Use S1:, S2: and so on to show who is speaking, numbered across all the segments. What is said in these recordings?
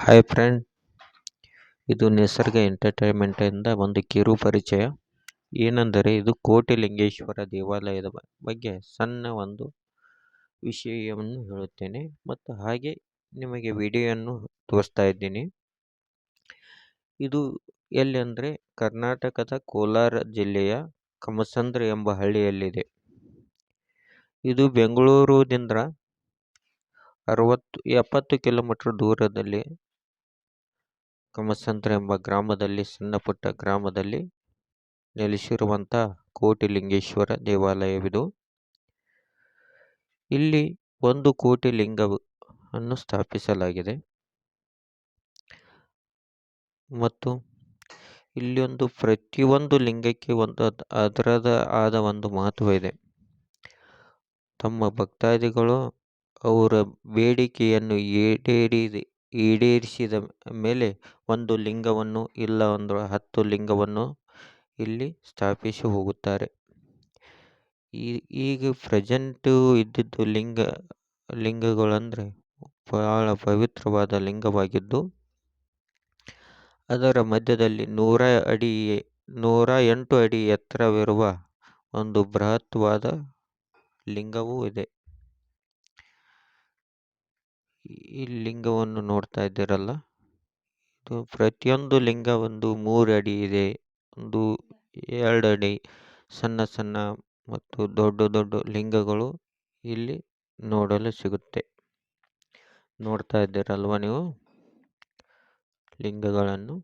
S1: Hi friend, ಇದು ನಿಸರ್ಗ ಎಂಟರ್ಟೈನ್ಮೆಂಟಿಂದ ಒಂದು ಕಿರು ಪರಿಚಯ. ಏನೆಂದರೆ ಇದು ಕೋಟಿಲಿಂಗೇಶ್ವರ ದೇವಾಲಯದ ಬಗ್ಗೆ ಸಣ್ಣ ಒಂದು ವಿಷಯವನ್ನು ಹೇಳುತ್ತೇನೆ ಮತ್ತು ಹಾಗೆ ನಿಮಗೆ ವಿಡಿಯೋವನ್ನು ತೋರಿಸ್ತಾ ಇದ್ದೀನಿ. ಇದು ಎಲ್ಲಿ ಅಂದರೆ ಕರ್ನಾಟಕದ ಕೋಲಾರ ಜಿಲ್ಲೆಯ ಕಮಸಂದ್ರ ಎಂಬ ಹಳ್ಳಿಯಲ್ಲಿದೆ. ಇದು ಬೆಂಗಳೂರಿನಿಂದ 70 ಕಿಲೋಮೀಟರ್ ದೂರದಲ್ಲಿ ಕಮಸಂದ್ರ ಎಂಬ ಗ್ರಾಮದಲ್ಲಿ, ಸಣ್ಣ ಪುಟ್ಟ ಗ್ರಾಮದಲ್ಲಿ ನೆಲೆಸಿರುವಂಥ ಕೋಟಿಲಿಂಗೇಶ್ವರ ದೇವಾಲಯವಿದು. ಇಲ್ಲಿ 1 ಕೋಟಿ ಲಿಂಗವನ್ನು ಸ್ಥಾಪಿಸಲಾಗಿದೆ ಮತ್ತು ಇಲ್ಲಿ ಪ್ರತಿಯೊಂದು ಲಿಂಗಕ್ಕೆ ಅದರದ ಆದ ಒಂದು ಮಹತ್ವ ಇದೆ. ತಮ್ಮ ಭಕ್ತಾದಿಗಳು ಅವರ ಬೇಡಿಕೆಯನ್ನು ಈಡೇರಿಸಿದ ಮೇಲೆ 1 ಲಿಂಗವನ್ನು ಇಲ್ಲ 10 ಲಿಂಗವನ್ನು ಇಲ್ಲಿ ಸ್ಥಾಪಿಸಿ ಹೋಗುತ್ತಾರೆ. ಈಗ ಪ್ರೆಸೆಂಟು ಇದ್ದಿದ್ದು ಲಿಂಗಗಳಂದರೆ ಬಹಳ ಪವಿತ್ರವಾದ ಲಿಂಗವಾಗಿದ್ದು, ಅದರ ಮಧ್ಯದಲ್ಲಿ 108 ಅಡಿ ಎತ್ತರವಿರುವ ಒಂದು ಬೃಹತ್ವಾದ ಲಿಂಗವೂ ಇದೆ. ಈ ಲಿಂಗವನ್ನು ನೋಡ್ತಾ ಇದ್ದೀರಲ್ಲ, ಇದು ಪ್ರತಿಯೊಂದು ಲಿಂಗ 3 ಅಡಿ ಇದೆ, 2 ಅಡಿ, ಸಣ್ಣ ಸಣ್ಣ ಮತ್ತು ದೊಡ್ಡ ದೊಡ್ಡ ಲಿಂಗಗಳು ಇಲ್ಲಿ ನೋಡಲು ಸಿಗುತ್ತೆ. ನೋಡ್ತಾ ಇದ್ದೀರಲ್ವ ನೀವು ಲಿಂಗಗಳನ್ನು.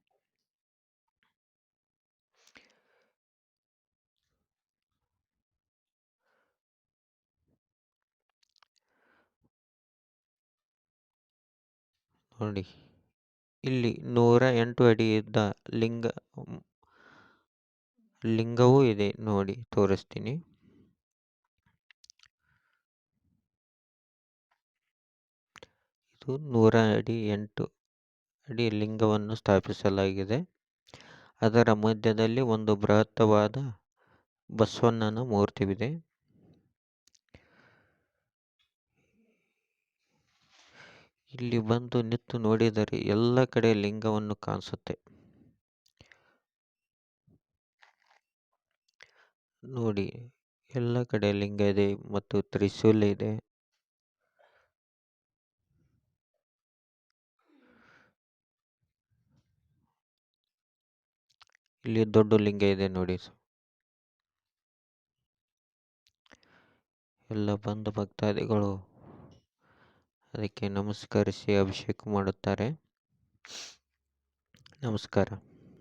S1: ನೋಡಿ, ಇಲ್ಲಿ 108 ಅಡಿ ಇದ್ದ ಲಿಂಗವೂ ಇದೆ. ನೋಡಿ ತೋರಿಸ್ತೀನಿ. ಇದು 108 ಅಡಿ ಲಿಂಗವನ್ನು ಸ್ಥಾಪಿಸಲಾಗಿದೆ. ಅದರ ಮಧ್ಯದಲ್ಲಿ ಒಂದು ಬೃಹತ್ತವಾದ ಬಸವಣ್ಣನ ಮೂರ್ತಿವಿದೆ. ಇಲ್ಲಿ ಬಂದು ನಿಂತು ನೋಡಿದರೆ ಎಲ್ಲ ಕಡೆ ಲಿಂಗವನ್ನು ಕಾಣಿಸುತ್ತೆ. ನೋಡಿ, ಎಲ್ಲ ಕಡೆ ಲಿಂಗ ಇದೆ ಮತ್ತು ತ್ರಿಶೂಲ ಇದೆ. ಇಲ್ಲಿ ದೊಡ್ಡ ಲಿಂಗ ಇದೆ ನೋಡಿ. ಎಲ್ಲ ಬಂದ ಭಕ್ತಾದಿಗಳು ಅದಕ್ಕೆ ನಮಸ್ಕರಿಸಿ ಅಭಿಷೇಕ ಮಾಡುತ್ತಾರೆ. ನಮಸ್ಕಾರ.